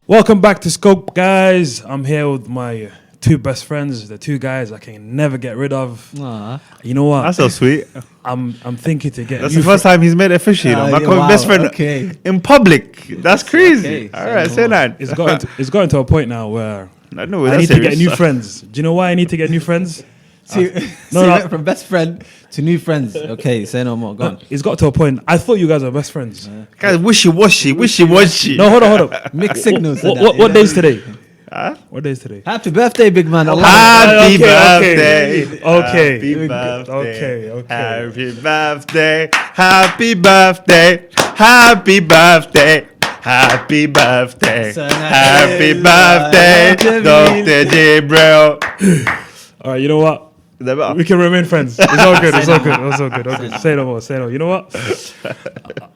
Welcome back to Scope, guys. I'm here with my two best friends, the two guys I can never get rid of. Aww. You know what? That's so sweet. I'm thinking to get. That's the first time he's made it official. My best friend in public. That's crazy. Okay. All right, say that. It's gotten to a point now where I need to get new friends. Do you know why I need to get new friends? From best friend to new friends. Okay, say no more. Go on. It's got to a point. I thought you guys were best friends. Guys, wishy-washy. No, hold on. Mixed signals. What day is today? What day is today? Happy birthday, big man. Happy birthday. Okay. Happy birthday. Okay. Happy birthday. Happy birthday. Happy birthday. Happy birthday. Happy birthday, Dr. Jibril. All right, you know what? We can remain friends. It's all good. It's all good. Okay. Say no more. You know what?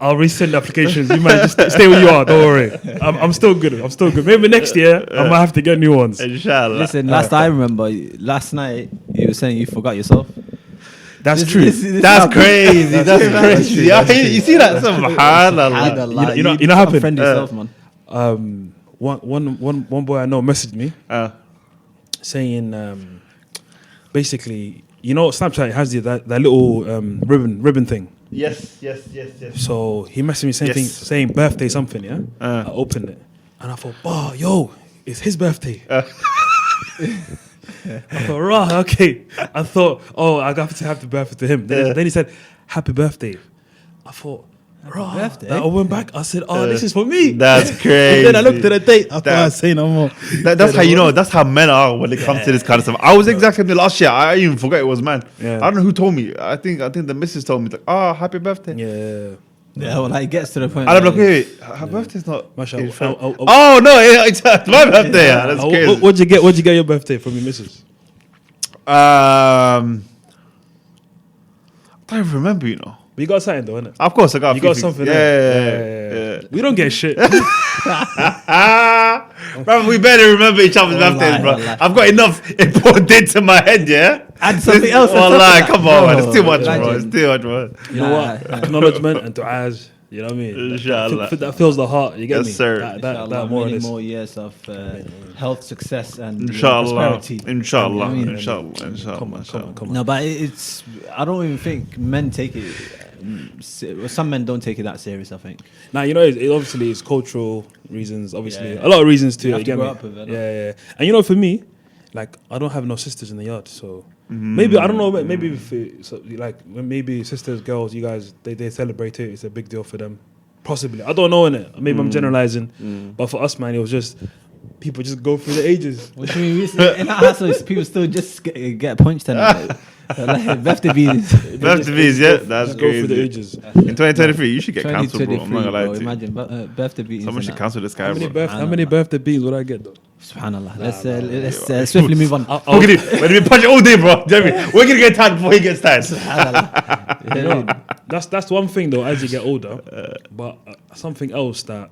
I'll resend the applications. You might just stay where you are. Don't worry. I'm still good. Maybe next year I might have to get new ones. Inshallah. Listen, I remember last night you were saying you forgot yourself. That's true. That's crazy. That's crazy. You see that? Subhanallah. You know what happened? Friend yourself, man. One boy I know messaged me saying basically, you know, Snapchat has that little ribbon thing. Yes. So he messaged me saying birthday something. Yeah, I opened it and I thought, yo, it's his birthday. I thought, right, okay. I thought, I got to have the birthday to him. Then he said, happy birthday. I thought, birthday. I went back. I said, this is for me. That's crazy. And then I looked at the date. I thought I'd say no more. That's how you know. That's how men are when it comes to this kind of stuff. I was exactly the last year. I even forgot it was man. Yeah. I don't know who told me. I think the missus told me like, happy birthday. Yeah. Yeah, well, it gets to the point. And I'm like, wait, her birthday's not. Mashallah. Oh no, it's my birthday. Yeah. That's crazy. What'd you get your birthday from your missus? I don't even remember, you know. But you got something though, innit? Of course, I got. You got something. Yeah. We don't get shit. Bro, we better remember each other's birthdays, bro. I've got enough important dates in my head, yeah. Add something else. Come on, man. It's too much, bro. You know what? Acknowledgement and du'as. You know what I mean? Inshallah. That fills the heart. You get me? Yes, sir. That more many more years of health, success, and Inshallah. prosperity. Inshallah. Come on. No, but it's. I don't even think men take it. Some men don't take it that serious, I think. Now, you know, it obviously it's cultural reasons. Obviously, a lot of reasons too. You have to get grow me? up with it. Yeah. And you know, for me, like I don't have no sisters in the yard, so maybe I don't know. Maybe maybe sisters, girls, you guys, they celebrate it. It's a big deal for them. Possibly, I don't know innit. Maybe I'm generalizing, but for us, man, it was just people just go through the ages. What do you mean? In our household, people still just get punched and birthday bees. Yeah, that's go through the crazy. ages. In 2023, you should get cancelled, bro. I'm not gonna lie to you. Imagine birthday bees. Someone should cancel this guy, How many birthday bees would I get though? Subhanallah. Let's swiftly move on. We're gonna punch it all day, bro. We're gonna get tired before he gets tired. Subhanallah. You know, that's one thing though. As you get older, but something else that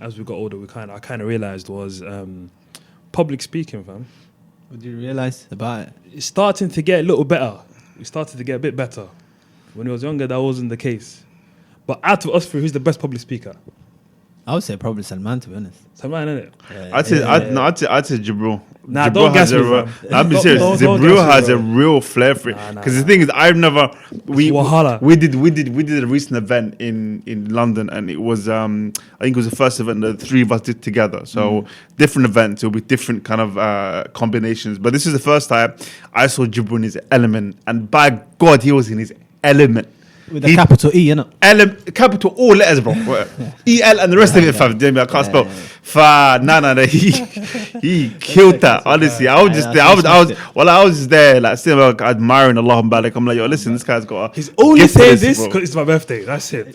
as we got older, I kind of realized was public speaking, fam. What did you realize about it? It's starting to get a little better. We started to get a bit better. When I was younger, that wasn't the case. But out of us three, who's the best public speaker? I would say probably Salman, to be honest. Salman, innit? I'd say Jibril. Nah, Jibril don't gas me, I'll fam. be serious. Don't Jibril gas me, has bro. a real flair for it. Because the thing is, I've never we did a recent event in London, and it was I think it was the first event that the three of us did together. So different events, it'll be different kind of combinations. But this is the first time I saw Jibril in his element, and by God, he was in his element. With a capital E, innit? Capital all letters, bro. EL and the rest of it, fam. Damn, I can't spell. He killed that. Honestly, I was just there. I was just there, like still like, admiring Allah and Barak. I'm like, yo, listen, this guy's got. He's only saying this because it's my birthday. That's it.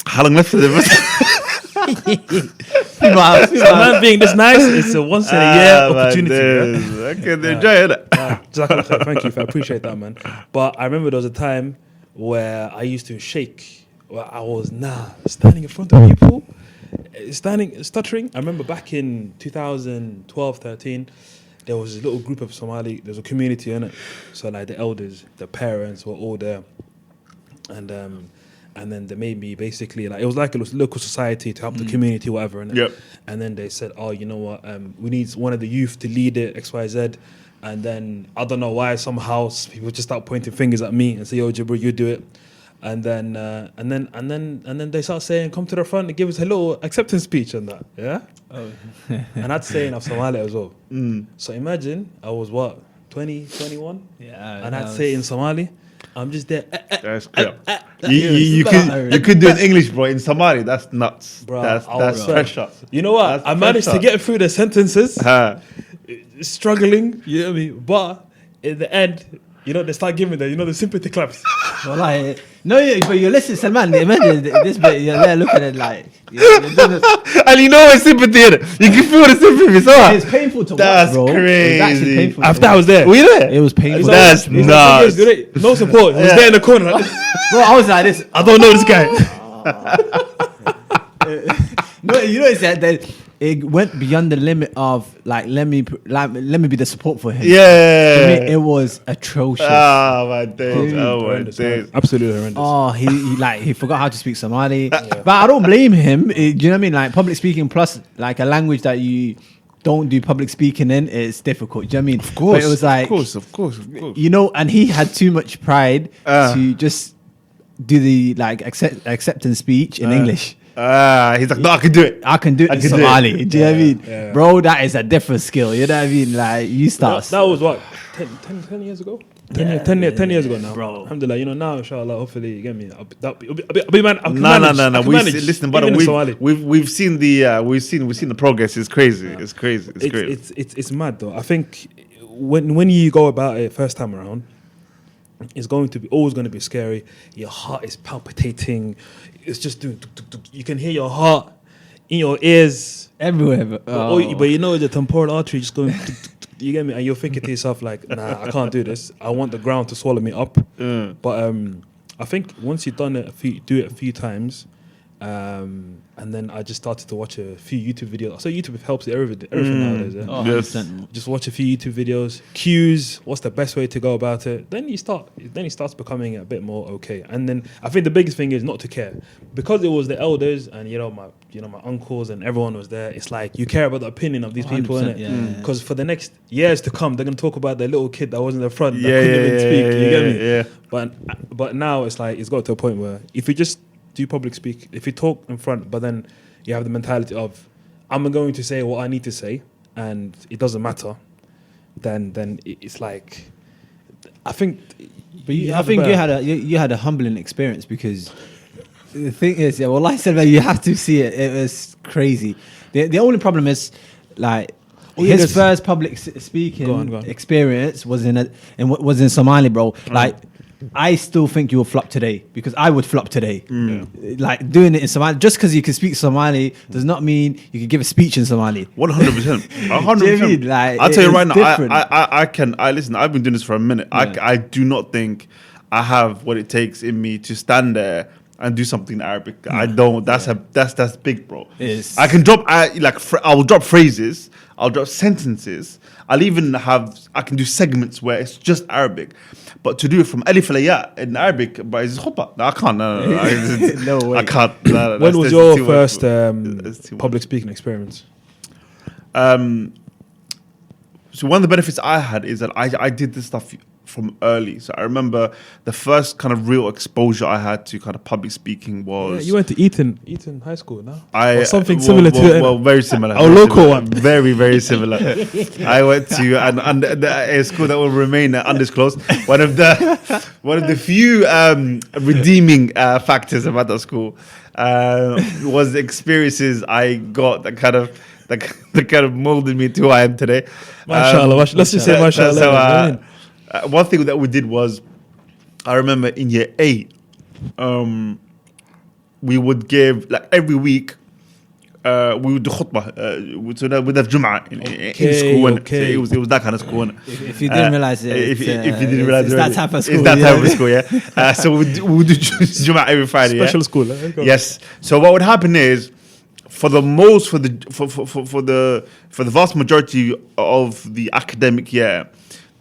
How long left for the Man being this nice, it's a once in a year opportunity. I can enjoy it. Thank you, I appreciate that, man. But I remember there was a time where I used to shake. Where I was standing in front of people, stuttering. I remember back in 2012, 13, there was a little group of Somali. There was a community in it, so like the elders, the parents were all there, and And then they made me basically like it was like a local society to help the community, whatever. And Yep. and then they said, oh, you know what? We need one of the youth to lead it, XYZ. And then I don't know why somehow people just start pointing fingers at me and say, "Yo, Jibril, you do it." And then they start saying, "Come to the front and give us a little acceptance speech and that." Yeah. Oh. And I'd say in Somali as well. So imagine I was what 20, 21, Yeah, and I'd say in Somali. I'm just there. That's clear. You could do it in English, bro. In Somali, that's nuts. Bro, that's pressure. You know what? That's I managed to pressure. get through the sentences, Huh. struggling. You know what I mean? But in the end, you know, they start giving the sympathy claps. Well, like, no, but you're listening, Salman. Imagine this bit. You're there looking at like, you're doing this. And you know it's sympathy in it. You can feel the sympathy. It's all It's painful to That's watch, bro. crazy. It was actually painful. After I was there. Were you there? It was painful. That's He's nuts. like, no support. He was there in the corner. Like, Bro, I was like this. I don't know this guy. No, you know it's that it went beyond the limit of like let me be the support for him. Yeah. To me, it was atrocious. Oh my days. Dude, Oh my Horrendous, days. man. Absolutely horrendous. Oh, he forgot how to speak Somali. But I don't blame him. Do you know what I mean? Like public speaking plus like a language that you don't do public speaking in, it's difficult. Do you know what I mean? Of course. But it was like, of course. you know, and he had too much pride to just do the like acceptance speech in English. He's like, no, I can do it. I can do it I in can do it. Somali. Do you know what I mean? Yeah. Bro, that is a different skill. You know what I mean? Like, you start. That was what 10 years ago. 10 years ago now, bro. Alhamdulillah, you know now, inshallah, hopefully you get me. I'll be man. No. Listen, brother, Even in Somali. we've seen the progress. It's crazy. It's crazy. It's great. It's mad though. I think when you go about it first time around, it's always going to be scary. Your heart is palpitating. It's just doing. Tuk, tuk, tuk. You can hear your heart in your ears Everywhere. But, but you know the temporal artery just going. Tuk, tuk, tuk. You get me, and you're thinking to yourself like, "Nah, I can't do this. I want the ground to swallow me up." But I think once you've done it do it a few times. And then I just started to watch a few YouTube videos. So YouTube helps everything nowadays. Yeah? Oh, Yes. 100%. Just watch a few YouTube videos, cues, what's the best way to go about it. Then it starts becoming a bit more okay. And then I think the biggest thing is not to care. Because it was the elders and my uncles and everyone was there, it's like you care about the opinion of these people, 100%, innit? yeah. Because for the next years to come, they're gonna talk about the little kid that was in the front that Yeah, couldn't even speak. You get me? yeah. But now it's like it's got to a point where if you just do public speak, if you talk in front, but then you have the mentality of I'm going to say what I need to say and it doesn't matter, then it's like I think. But I think you had a humbling experience because the thing is, yeah. Well, like I said, man, you have to see it. It was crazy. The only problem is like his first public speaking Go on. experience was in Somali, bro. Like. I still think you will flop today because I would flop today. Like doing it in Somali, just because you can speak Somali does not mean you can give a speech in Somali. 100%. 100%. Like, I'll tell you right now, different. I listen, I've been doing this for a minute. Yeah. I do not think I have what it takes in me to stand there and do something in Arabic. I don't. That's big, bro. I can drop I will drop phrases. I'll drop sentences. I can do segments where it's just Arabic. But to do it from Alif Layat in Arabic, but it's khutbah. No, I can't. No, No way. I can't. No, When was that's your too first much. public speaking experience? So one of the benefits I had is that I did this stuff from early. So I remember the first kind of real exposure I had to kind of public speaking was... You went to Eton High School, no? Or something similar to it. Well, very similar. Our local one. Very, very similar. I went to a school that will remain undisclosed. One of the few redeeming factors about that school was the experiences I got that kind of molded me to who I am today. MashaAllah. Let's just say MashaAllah. One thing that we did was, I remember in year 8, we would give, like every week, we would do khutbah. We'd have Jum'ah in school. Okay. So it was that kind of school. If you didn't realize it, if you didn't realize it's that type of school. It's that type of school, yeah. So we would do Jum'ah every Friday. Special yeah? school. Yes. So what would happen is, for the vast majority of the academic year,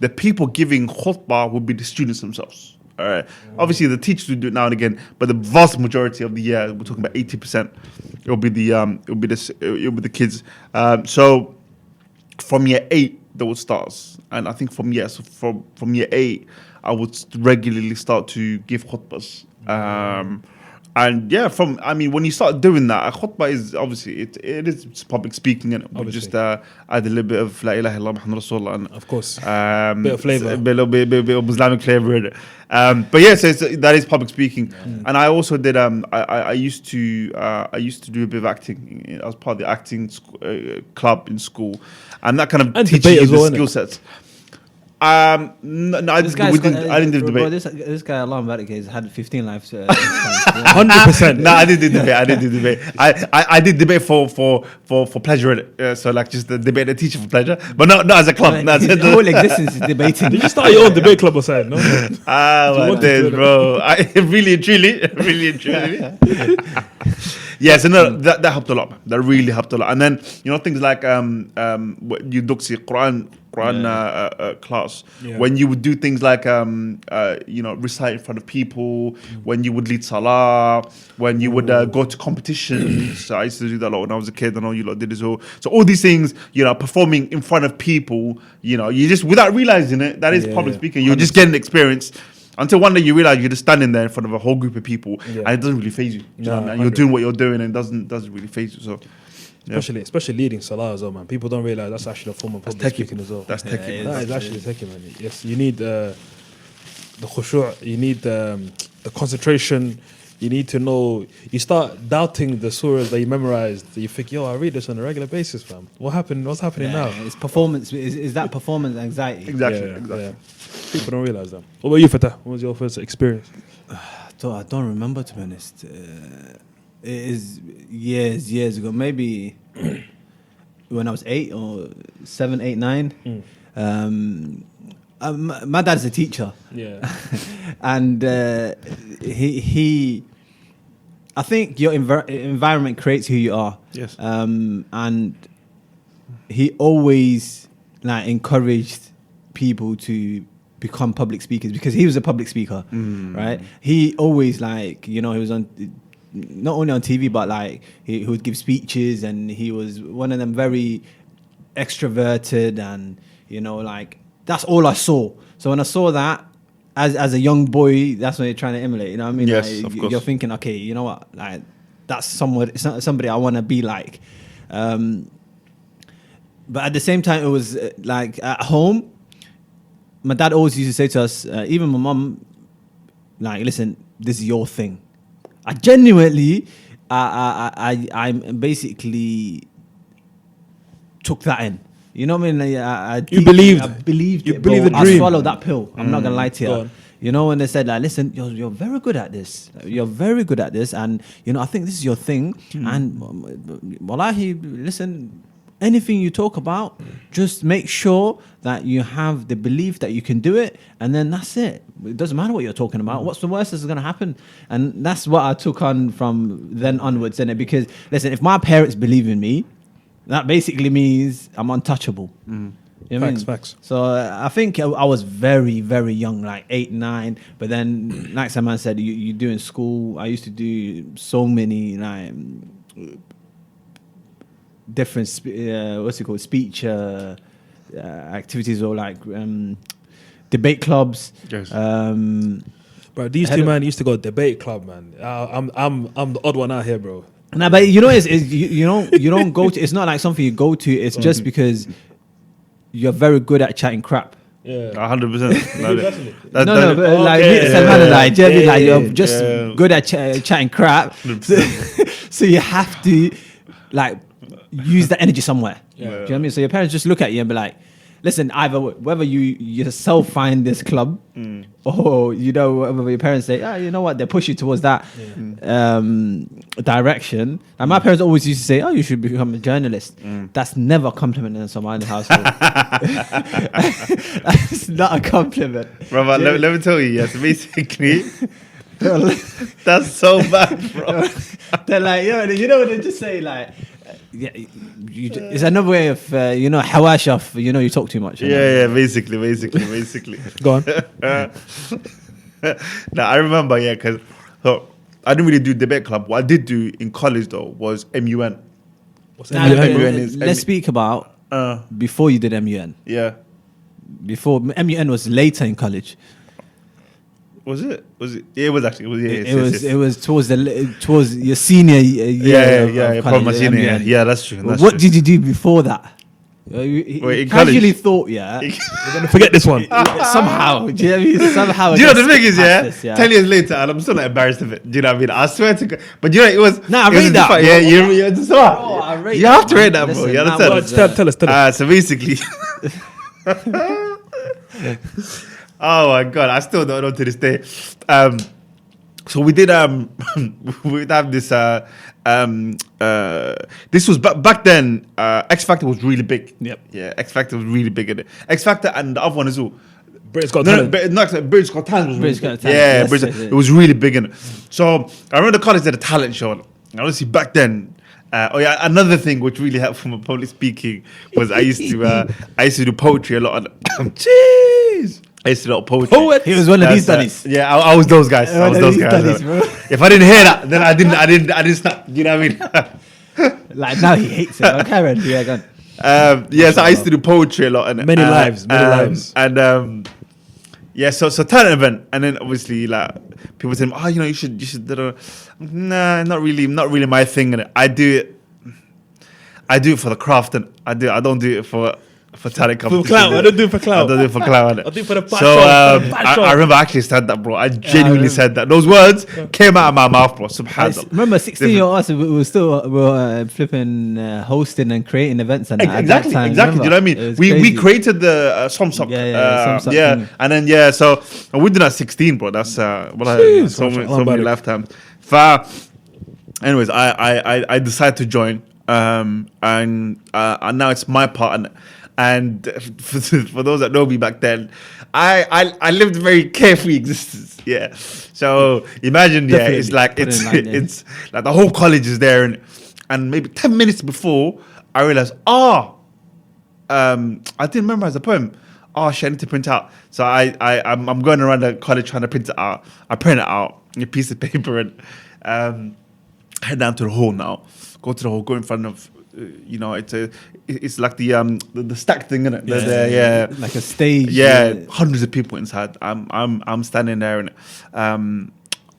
the people giving khutbah would be the students themselves. All right. Obviously, the teachers will do it now and again, but the vast majority of the year, we're talking about 80%. It'll be the kids. So from year 8, they would start, and I think from year 8, I would regularly start to give khutbas. And yeah, when you start doing that, a khutbah is obviously it is public speaking, and we just add a little bit of La ilaha illallah Muhammad Rasulullah, and of course, bit of flavor, a bit of Islamic flavor in it. But yeah, so that is public speaking, and I also did. I used to do a bit of acting. I was part of the acting club in school, and that kind of teaches you the skill sets. No, I didn't do debate. This guy, Salman Abdifatah, has had 15 lives. 100%. No, I didn't do debate. I did debate for pleasure. So like just the debate the teacher for pleasure, but not as a club. His whole existence is debating. Did you start your own debate club or something? No. What this, bro? I really and truly. Yeah, so no, that helped a lot. That really helped a lot. And then things like you duksi Quran class, when you would do things like recite in front of people, when you would lead salah, when you would go to competitions. So I used to do that a lot when I was a kid. I know you lot did as well. So all these things, performing in front of people, you just without realizing it, that is public speaking. You're just getting experience. Until one day you realize you're just standing there in front of a whole group of people, and it doesn't really faze you. You know what I mean? You're doing what you're doing, and it doesn't really faze you. So, especially leading salah as well, man. People don't realize that's actually a form of public speaking as well. That's techie. That is actually techie, man. Yes, you need the khushu', you need the concentration. You need to know. You start doubting the surahs that you memorized. You think, I read this on a regular basis, fam. What's happening now? It's performance. Is that performance anxiety? Exactly. Yeah. People don't realize that. What about you, Fatah? What was your first experience? I don't remember, to be honest. It is years ago. Maybe when I was 8 or 7, 8, 9. My dad's a teacher. Yeah. And he I think your environment creates who you are. Yes. And he always encouraged people to become public speakers because he was a public speaker, right? He always he was on not only on TV but he would give speeches, and he was one of them very extroverted, and that's all I saw. So when I saw that as a young boy, that's what you're trying to emulate. You know what I mean? Yes, of course. You're thinking, okay, you know what? That's somebody I want to be like. But at the same time, it was at home. My dad always used to say to us, even my mum, listen, this is your thing. I genuinely, I basically took that in. You know what I mean? I believed you it, believe bro. the I dream. swallowed that pill. I'm not gonna lie to you. You know, when they said listen, you're very good at this. You're very good at this, and I think this is your thing. And wallahi, listen, anything you talk about, just make sure that you have the belief that you can do it, and then that's it. It doesn't matter what you're talking about. What's the worst that's going to happen? And that's what I took on from then onwards, innit? Because listen, if my parents believe in me, that basically means I'm untouchable. You know Facts. So I think I was very, very young, 8, 9. But then, like Salman said, you do in school. I used to do so many different speech activities, or debate clubs. Yes. Bro, these two man used to go debate club, man. I'm the odd one out here, bro. Nah, but you don't go to. It's not like something you go to. It's just because you're very good at chatting crap. Yeah, 100%. You're just good at chatting crap. So you have to use that energy somewhere. Do you know what I mean? So your parents just look at you and be like, listen, either whether you yourself find this club or whether your parents say, you know what, they push you towards that direction. And my parents always used to say, you should become a journalist. That's never a compliment in Somali household. That's not a compliment. Brother, let me tell you, yes, basically that's so bad, bro. They're like, when they just say it's another way of hawash off. You talk too much. Yeah, basically. Go on. No, I remember, yeah, because I didn't really do debate club. What I did do in college though was MUN. What's Now, MUN? let's speak about before you did MUN. Yeah. Before MUN was later in college. Was it? Yeah, it was actually. It was towards your senior year. Yeah, probably my senior year. Yeah, that's true. What did you do before that? You in casually college? thought, yeah. We're gonna forget this one. Somehow, do you know what I mean? Somehow. Do you know the thing is, this, 10 years later, and I'm still not embarrassed of it. Do you know what I mean? I swear to God. But you know, it was. Nah, I it was rate that, different. bro. Yeah, you just what? Bro, I rate You that, have to man. rate that, bro. Listen, You that understand? was, Tell us. So basically. Oh my God, I still don't know to this day. So we did we'd have this this was back then X Factor was really big. Yep. Yeah, X Factor was really big in it. X Factor and the other one as well. Britain's Got Talent. Britain's Got Talent was really Britain's Got big. Talent, Yeah, yes, Britain's, yes, yes. it was really big in it. So I remember the college did a talent show. And honestly, back then, another thing which really helped from public speaking was I used to do poetry a lot. Jeez. I used to do a lot of poetry. Poet. He was one of these studies. Yeah, I was those guys. I was those guys. Bro. If I didn't hear that, then I didn't stop. You know what I mean? Like now he hates it. Okay, Ren, yeah, go on. So I used to do poetry a lot. And, Many lives. And so talent event, and then obviously like people say, oh, you should. Nah, not really my thing. And I do it for the craft, and I don't do it for talent competition. For clout. I don't do it for clout. I don't do it for clout. I do it for the passion. So I remember I actually said that, bro. I genuinely said that. Those words came out of my mouth, bro. Subhanallah. Remember, 16-year-old us, we were still flipping, hosting and creating events and that. Exactly. Remember? Do you know what I mean? We created the Somsock. And then so we did at 16, bro. That's so many lifetimes. Anyways, I decided to join, and now it's my part. And for those that know me back then, I lived a very carefree existence. Yeah. So imagine, Definitely. it's like the whole college is there, and maybe 10 minutes before I realized, I didn't memorize the poem. Oh shit, I need to print out. So I'm going around the college trying to print it out. I print it out on a piece of paper and head down to the hall now. Go to the hall, go in front of. It's like the stack thing, isn't it? Like a stage. Yeah, hundreds of people inside. I'm standing there, and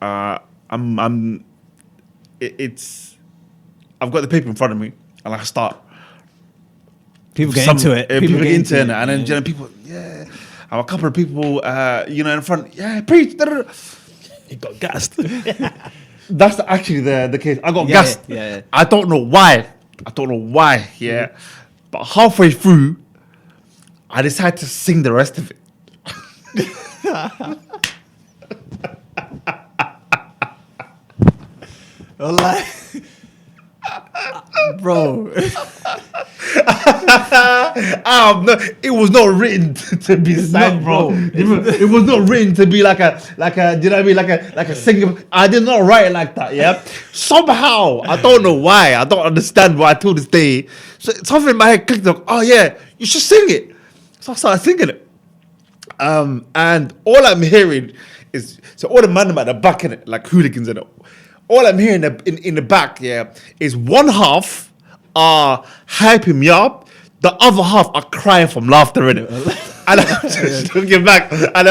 I've got the paper in front of me, and I start. People get into it. People get into it, and then people, a couple of people, in front, preach. He got gassed. That's actually the case. I got gassed. Yeah. I don't know why. Yeah. But halfway through, I decided to sing the rest of it. Bro. No, it was not written to be sang, bro. It was not written to be like a. Do you know what I mean? Like a singing. I did not write it like that. Yeah. Somehow, I don't know why. I don't understand why. Till this day, so something in my head clicked. Like, oh yeah, you should sing it. So I started singing it. And all I'm hearing is all the man at the back in it, like hooligans in it. All I'm hearing in the back, is one half are hyping me up, the other half are crying from laughter in it. And I'm just looking back, and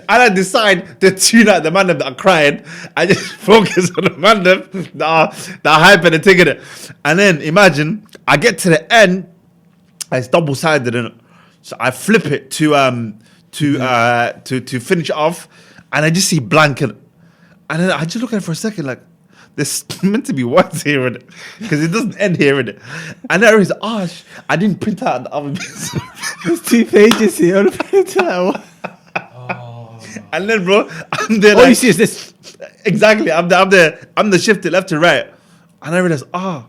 I decide to tune out the man that are crying. I just focus on the man that are hyping and taking it. And then imagine I get to the end, it's double-sided in it. So I flip it to finish it off, and I just see blank in it. And then I just look at it for a second, like, there's meant to be words here in it, because it doesn't end here in it. And then I realized, I didn't print out the other bits. There's 2 pages here. And then, bro, I'm there. All you see is this. Exactly. I'm the shifted left to right. And I realized, I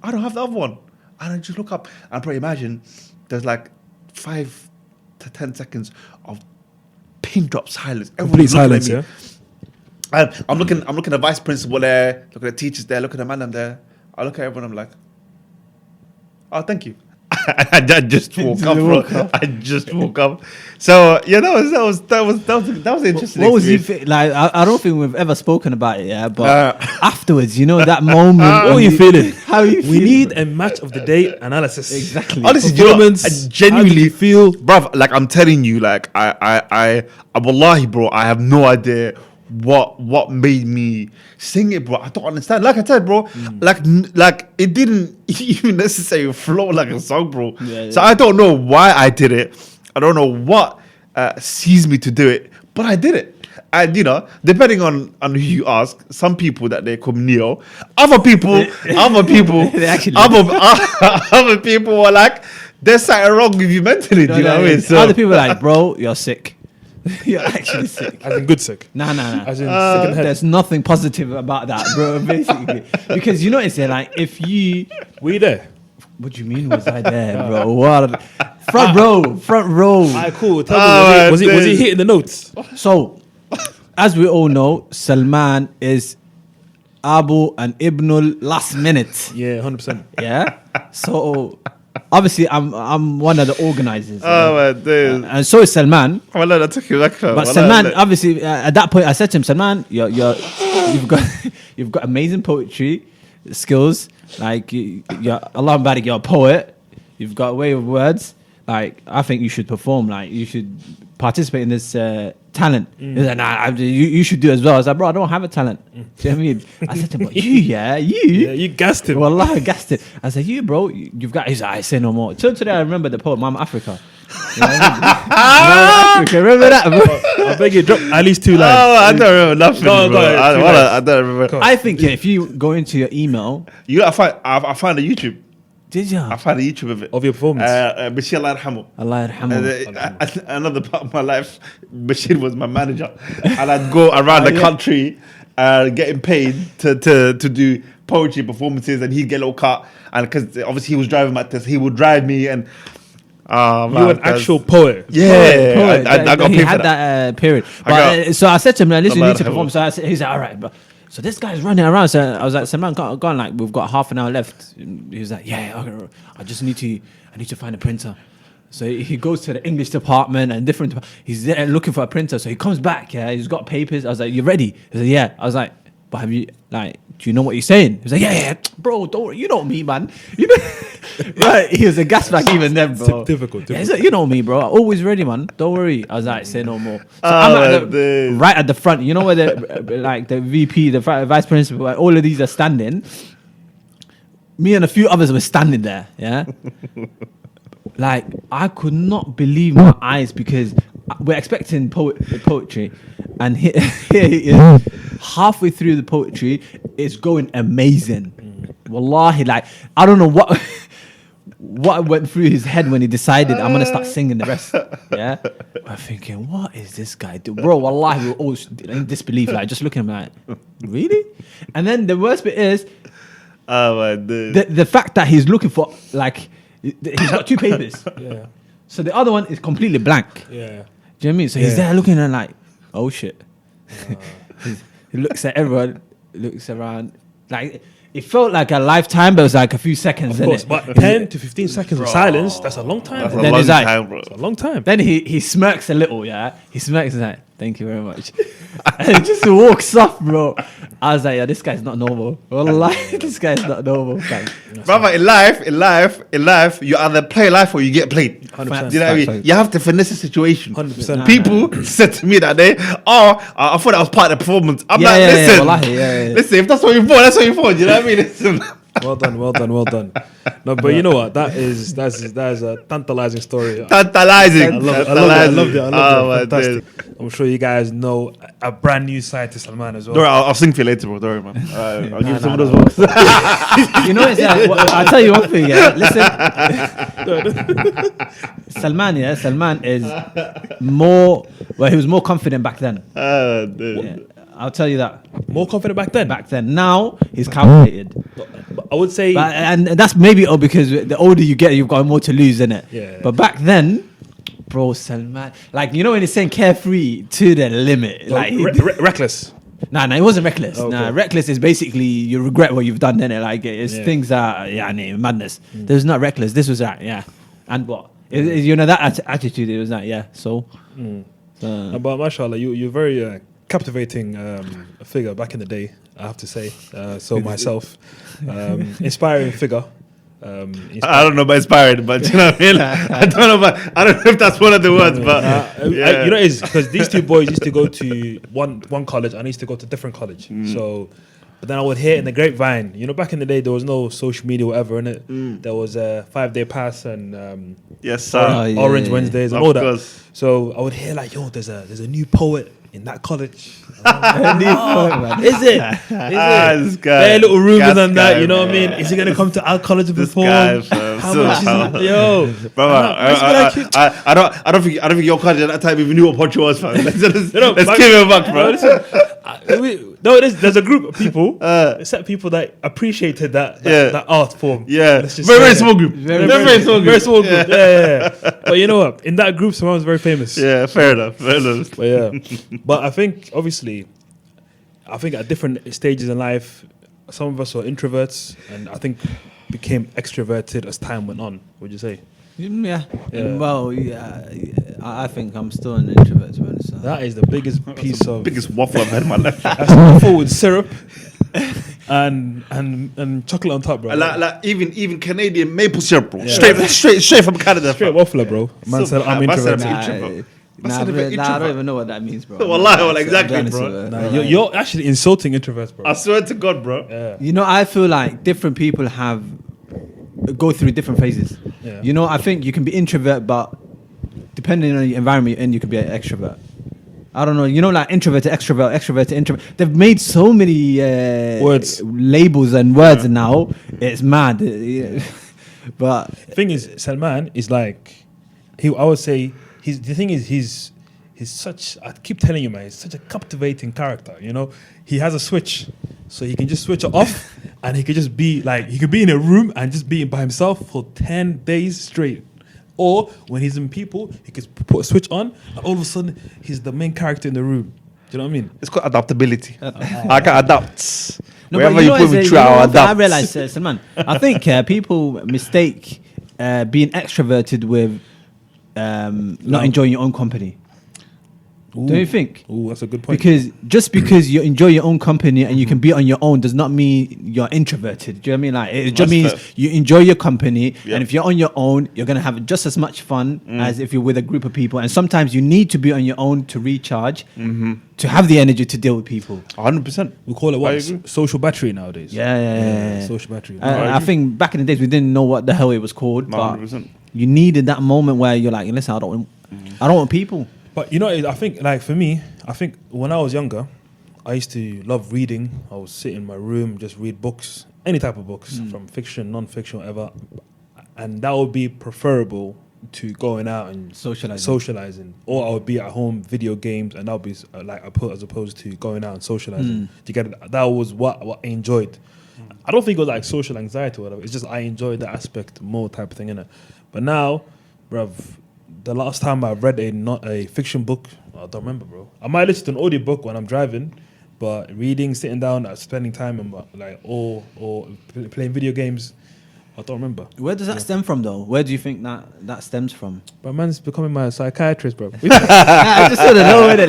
don't have the other one. And I just look up, and probably imagine there's like 5 to 10 seconds of pin drop silence. Complete silence, yeah. I'm looking at the vice principal there, looking at the teachers there, looking at the madam there. I look at everyone, I'm like, oh, thank you. I just woke up, bro. I just woke up. So yeah, that was interesting. What was you like? I don't think we've ever spoken about it, yeah. But afterwards, you know, that moment. What are you feeling? How are you feeling? We need a match of the day analysis. Exactly. Honestly, performance. I genuinely feel, bruv. Like I'm telling you, like I wallahi, bro. I have no idea what made me sing it, bro. I don't understand. Like I said, bro, like it didn't even necessarily flow like a song, bro. Yeah. So I don't know why I did it. I don't know what seized me to do it, but I did it. And you know, depending on who you ask, some people that they call Neo, other people, other people were like, there's something wrong with you mentally. Do you know what I mean? So other people are like, bro, you're sick. You're actually sick. as in good sick. Nah. As in sick in the head. There's nothing positive about that, bro. Basically, because you notice it, like if you, were you there? what do you mean was I there, bro? What? Front row. Alright, cool. Tell me, was he hitting the notes? So, as we all know, Salman is Abu and Ibnul last minute. Yeah, 100%. Yeah. So obviously, I'm one of the organizers. oh man, dude. And so is Salman. Well, that took you like But Salman, obviously, at that point, I said to him, Salman, you've got amazing poetry skills. Like you're Allah Barik, you're a poet. You've got a way of words. Like I think you should perform. Like you should participate in this talent. He's like, nah, you should do it as well. I was like, bro, I don't have a talent. Do you know what I mean? I said to him, you. Yeah, you gassed him. Well, I gassed it. I said, you, bro, you've got. He's like, I say no more. Till today, I remember the poem, Mama Africa. You know what I mean? Mama Africa, remember that, bro? I beg you, drop at least 2 lines. Oh, I don't remember nothing. Go on, bro. I don't remember. I think if you go into your email, I found a YouTube. did you? I found a YouTube of it. Of your performance. Bashir Allah yarhamu. Allah yarhamu. Another part of my life, Bashir was my manager, and I'd go around the country, getting paid to do poetry performances, and he'd get a little cut, and because obviously he was driving my test, he would drive me, and you were an actual poet. Yeah, Poet. I got paid he for had that. that period. But, so I said to him, listen, you need to perform. So he's like, all right, but. So this guy's running around. So I was like, Salman, go on, like we've got half an hour left. And he was like, yeah, okay, I need to find a printer. So he goes to the English department and different. He's there looking for a printer. So he comes back. Yeah, he's got papers. I was like, you ready? He said, yeah. I was like, but have you do you know what you're saying? He was like, yeah, bro, don't worry, you know me, man. You know, right? He was a gas bag even then, bro. Difficult. Yeah, he's like, you know me, bro. Always ready, man. Don't worry. I was like, say no more. So I'm right at the front. You know where the VP, the vice principal, where all of these are standing. Me and a few others were standing there. Yeah. Like I could not believe my eyes because we're expecting poetry, and here he is, halfway through the poetry, it's going amazing. Wallahi, like I don't know what went through his head when he decided I'm gonna start singing the rest. Yeah, I'm thinking, what is this guy doing, bro? Wallahi, we were all in disbelief, like just looking at him, like, really? And then the worst bit is, the fact that he's looking for like. He's got 2 papers. Yeah. So the other one is completely blank. Yeah. Do you know what I mean? So he's there looking and like, oh shit. He looks at everyone, looks around. Like it felt like a lifetime, but it was like a few seconds. Of course, but 10 to 15 seconds of silence, that's a long time. That's Bro. a long time, bro. That's a long time. Then he smirks a little, yeah. He smirks and like, thank you very much. And he just walks off, bro. I was like, yeah, this guy's not normal. Wallahi, this guy's not normal. Brother, in life, you either play life or you get played. 100%. Do you know what I mean? You have to finesse the situation. 100%. People said to me that day, I thought that was part of the performance. I'm like, listen, listen, if that's what you're for, that's what you're for. Do you know what I mean? Listen. Well done. No, but you know what? That is a tantalizing story. Tantalizing. I loved it. Oh, Fantastic. I'm sure you guys know a brand new side to Salman as well. Don't worry, I'll sing for you later, bro. Don't worry, man. I'll give you some of those books. You know, I'll tell you one thing. Yeah, listen. Salman is more. Well, he was more confident back then. Yeah, I'll tell you that. More confident back then. Back then. Now he's calculated. I would say, and that's maybe because the older you get, you've got more to lose, innit? Yeah. But back then, bro, Salman, like you know when he's saying carefree to the limit, like reckless. Nah, it wasn't reckless. Okay. Nah, reckless is basically you regret what you've done, innit? Like it's things that madness. This was not reckless. This was that, And what? You know that attitude. It was that, So, but mashallah, you're very captivating figure back in the day. I have to say. So myself, inspiring figure. I don't know about inspired, but you know what I mean. I don't know if that's one of the words, but you know, it's because these two boys used to go to one college, and I used to go to different college. So, but then I would hear in the grapevine. You know, back in the day, there was no social media, or whatever, innit? There was a 5-day pass and yes, sir. Orange Wednesdays and Of all that. course. So I would hear like, yo, there's a new poet in that college. Is it? This guy. There are little rumors on that, guy, you know what I man. mean? Is he gonna come to our college to This perform? guy, fam, How so much is hard. it? Yo, Brother, I don't think your college at that time even knew what Poncho was, fam. Let's give him a buck, bro. There's a group of people, set people that appreciated that art form. Yeah, Let's just very say small group. Very small group. Yeah. But you know what? In that group, someone was very famous. Yeah, fair enough. But but I think obviously, at different stages in life, some of us were introverts, and I think became extroverted as time went on. Would you say? Yeah. Well, I think I'm still an introvert, to be honest. So. That is the biggest piece of biggest waffle I've had in my life. That's waffle with syrup and chocolate on top, bro. Like even Canadian maple syrup, bro. Straight from Canada. Straight waffler, bro. Man said I'm introverted. I don't even know what that means, bro. Wallahi, exactly, bro. You're actually insulting introverts, bro. I swear to God, bro. Yeah. You know, I feel like different people go through different phases. Yeah. You know, I think you can be introvert, but depending on the environment you're in, you can be an extrovert. I don't know. You know, like introvert to extrovert to introvert. They've made so many words, labels, and words now. It's mad. But the thing is, Salman is like, I would say, he's such. I keep telling you, man, he's such a captivating character. You know, he has a switch, so he can just switch it off, and he could just be like, he could be in a room and just be by himself for 10 days straight. Or when he's in people, he could put a switch on, and all of a sudden, he's the main character in the room. Do you know what I mean? It's called adaptability. I can adapt. No, wherever you put me through, I'll adapt. I realize, Salman, I think people mistake being extroverted with not enjoying your own company. Ooh. Don't you think? Oh, that's a good point. Because just because you enjoy your own company and you can be on your own does not mean you're introverted. Do you know what I mean? Like it just means you enjoy your company, and if you're on your own, you're gonna have just as much fun as if you're with a group of people. And sometimes you need to be on your own to recharge, to have the energy to deal with people. 100%. We call it what? Social battery nowadays. Yeah. Social battery. I think back in the days we didn't know what the hell it was called, 100%. but you needed that moment where you're like, listen, I don't want people. But you know, I think like for me, I think when I was younger, I used to love reading. I would sit in my room, just read books, any type of books, from fiction, non-fiction, whatever. And that would be preferable to going out and socializing. Or I would be at home, video games, and that would be as opposed to going out and socializing. You get it? That was what I enjoyed. I don't think it was like social anxiety or whatever. It's just I enjoyed that aspect more type of thing, innit? But now, bruv, the last time I read a fiction book, I don't remember, bro. I might listen to an audiobook when I'm driving, but reading, sitting down, spending time and or playing video games, I don't remember. Where does that stem from, though? Where do you think that stems from? But man's becoming my psychiatrist, bro. I just want to know where you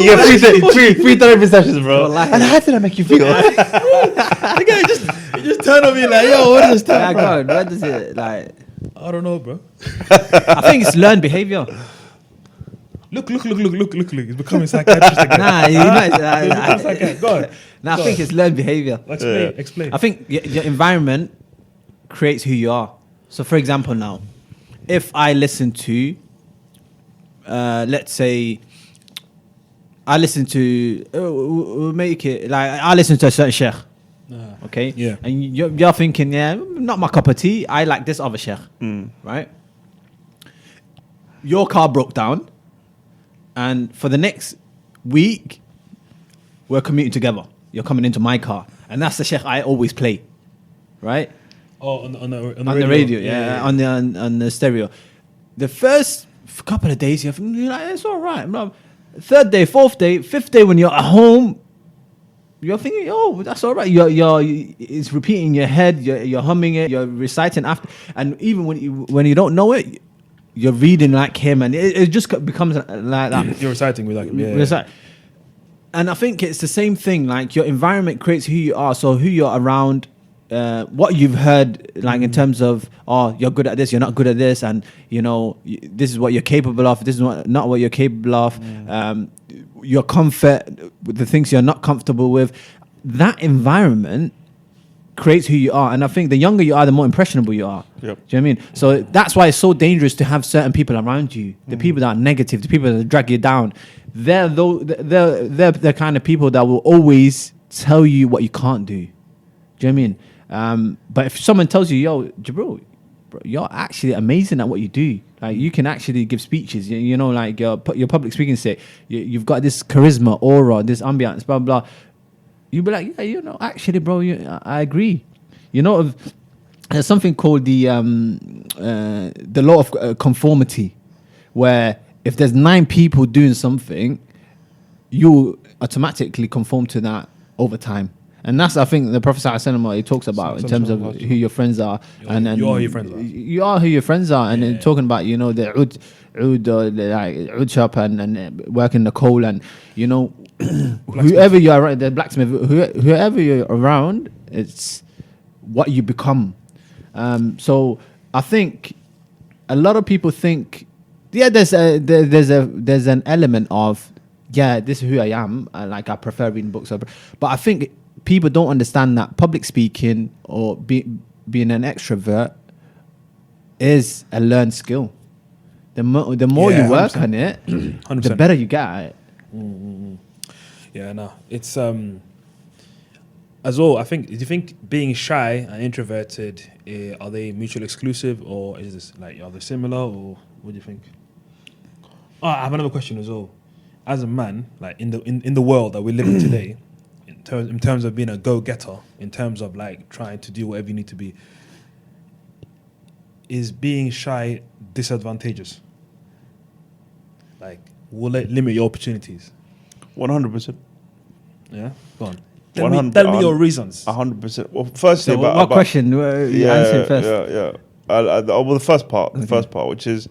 get free therapy sessions, bro. And how did that make you feel? The guy just turned on me like, yo, what is this? Where does it like? I don't know, bro. I think it's learned behavior. Look. He's becoming psychiatrist again. Go on. I think it's learned behavior. Explain. I think your environment creates who you are. So, for example, now, if I listen to, let's say, I listen to a certain sheikh. Okay? Yeah. And you're thinking, not my cup of tea. I like this other sheikh. Right? Your car broke down. And for the next week, we're commuting together. You're coming into my car. And that's the sheikh I always play. Right? Oh, on the radio. On the stereo. The first couple of days, you're like, it's all right, bro. Third day, fourth day, fifth day, when you're at home, you're thinking, "Oh, that's all right." It's repeating in your head. You're humming it. You're reciting after, and even when you don't know it, you're reading like him, and it just becomes like that. You're reciting with like him. Yeah. Recite. And I think it's the same thing. Like your environment creates who you are. So who you're around, what you've heard, like in terms of, oh, you're good at this, you're not good at this, and this is what you're capable of. This is not what you're capable of. Your comfort with the things you're not comfortable with. That environment creates who you are. And I think the younger you are, the more impressionable you are. Yep. Do you know what I mean? So that's why it's so dangerous to have certain people around you. The people that are negative, the people that drag you down. They're the kind of people that will always tell you what you can't do. Do you know what I mean? But if someone tells you, yo, Jibril, bro, you're actually amazing at what you do. Like you can actually give speeches. Like your public speaking say, you've got this charisma, aura, this ambiance, blah blah. You'd be like, yeah, actually, bro, I agree. There's something called the law of conformity, where if there's 9 people doing something, you automatically conform to that over time. And that's, I think, the Prophet ﷺ, he talks about in terms of who your friends are. And you are who your friends are. You are who your friends are. And then talking about, the oud shop and working the coal and, whoever you are around, the blacksmith, whoever you're around, it's what you become. So I think a lot of people think, there's an element of, this is who I am. Like I prefer reading books, but I think people don't understand that public speaking or being an extrovert is a learned skill. The more you work 100%. On it, 100%. The better you get at it. Mm-hmm. Yeah, no, it's as well. I think. Do you think being shy and introverted are they mutually exclusive, or is this like are they similar, or what do you think? Oh, I have another question as well. As a man, like in the world that we live in today, in terms of being a go-getter, in terms of like trying to do whatever you need to be, is being shy disadvantageous? Like, will it limit your opportunities? 100%. Yeah, go on. Tell me your reasons. 100%. Well, firstly, so what question? You answer first. Yeah. Well, the first part, which is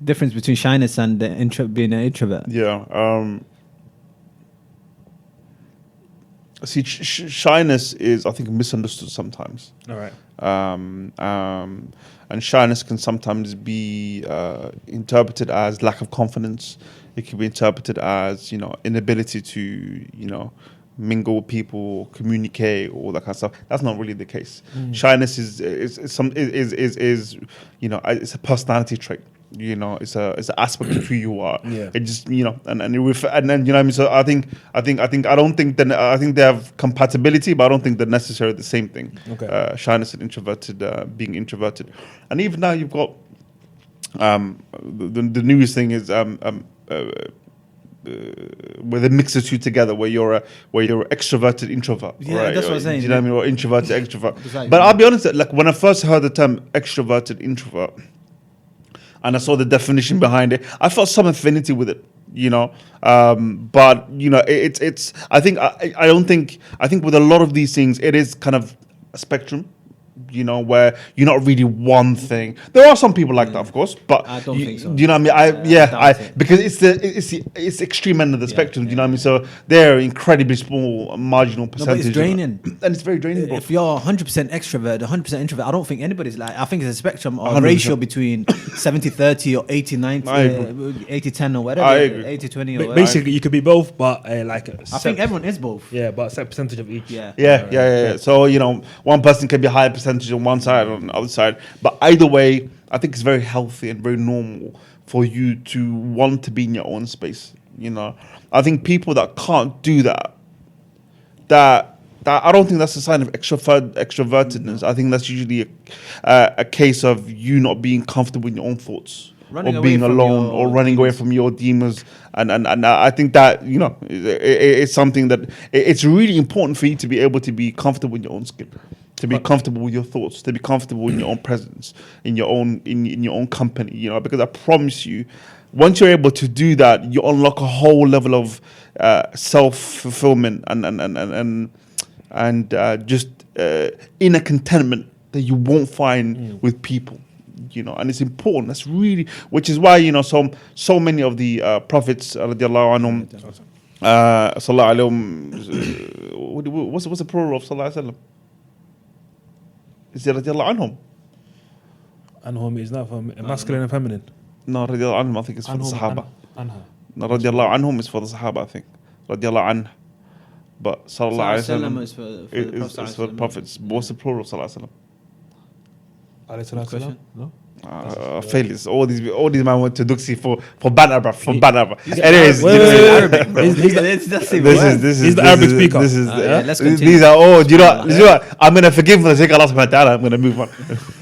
difference between shyness and being an introvert. Yeah. See, shyness is, I think, misunderstood sometimes. All right. And shyness can sometimes be interpreted as lack of confidence. It can be interpreted as, inability to, mingle with people, communicate, all that kind of stuff. That's not really the case. Shyness is it's a personality trait. It's an aspect of who you are. Yeah. It just and then what I mean. So I think I don't think that I think they have compatibility, but I don't think they're necessarily the same thing. Okay. Shyness and being introverted, and even now you've got the newest thing is where they mix the two together, where you're extroverted introvert. Yeah, right? that's what I'm saying. Do you know what I mean? Or introverted extrovert. Exactly. But I'll be honest, like when I first heard the term extroverted introvert, and I saw the definition behind it, I felt some affinity with it, But it's. I think with a lot of these things, it is kind of a spectrum, where you're not really one thing. There are some people like that, of course, but I don't think so. Do you know what I mean? Because it's the extreme end of the spectrum. Do you know what I mean? So they're incredibly small, marginal percentage. But it's draining, and it's very draining. If you're 100% extrovert, 100% introvert, I don't think anybody's like. I think it's a spectrum or a ratio between 70-30 or 80-90, 80-10 or whatever. I agree. 80-20 or whatever. Basically, you could be both, but I think everyone is both. Yeah, but a set percentage of each. Yeah. So one person can be higher percentage on one side or on the other side, but either way, I think it's very healthy and very normal for you to want to be in your own space. I think people that can't do that I don't think that's a sign of extrovertedness. I think that's usually a case of you not being comfortable in your own thoughts, or being alone, or running away from your demons. And I think that it's something that it's really important for you to be able to be comfortable in your own skin, to be comfortable with your thoughts, to be comfortable in your own presence, in your own company. Because I promise you, once you're able to do that, you unlock a whole level of self-fulfillment and just inner contentment that you won't find with people. And it's important. That's really, which is why so many of the prophets radiallahu anhum, sallallahu alayhim, what's the plural of sallallahu alayhi wa sallam? Is it radiallahu anhum? Anhum is not for masculine and feminine. No, radiallahu anhum I think it's for the Sahaba. Anha. No, radiallahu anhum is for the Sahaba, I think. Radiallahu anh. But sallallahu alayhi wa sallam is for the prophets. What's the plural of sallallahu alayhi wa sallam? No? Failures. All these men went to Duxi for banter, bro. For banter. Anyways, this is the Arabic speaker. This is let's continue. these are all. Do you know what? I'm gonna forgive for the sake of Allah subhanahu wa ta'ala. I'm gonna move on.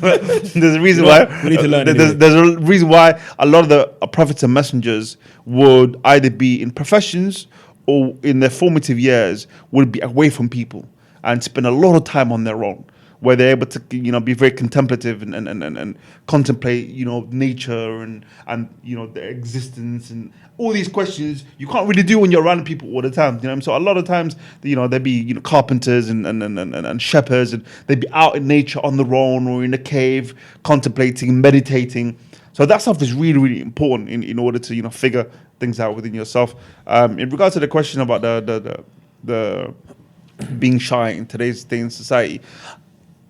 There's a reason why we need to learn. There's a reason why a lot of the prophets and messengers would either be in professions or in their formative years would be away from people and spend a lot of time on their own, where they're able to, be very contemplative and contemplate, nature and their existence and all these questions you can't really do when you're around people all the time. So a lot of times, there'd be carpenters and shepherds, and they'd be out in nature on their own or in a cave contemplating, meditating. So that stuff is really, really important in order to figure things out within yourself. In regards to the question about the being shy in today's day in society,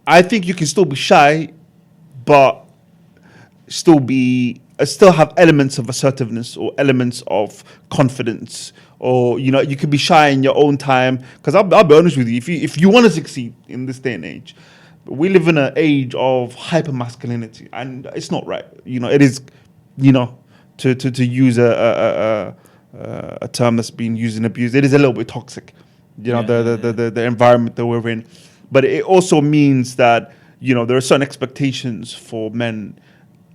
I think you can still be shy, but still have elements of assertiveness or elements of confidence, or you can be shy in your own time. Because I'll be honest with you, if you want to succeed in this day and age, we live in an age of hyper masculinity, and it's not right. It is, to use a term that's been used and abused, it is a little bit toxic. The environment that we're in. But it also means that, there are certain expectations for men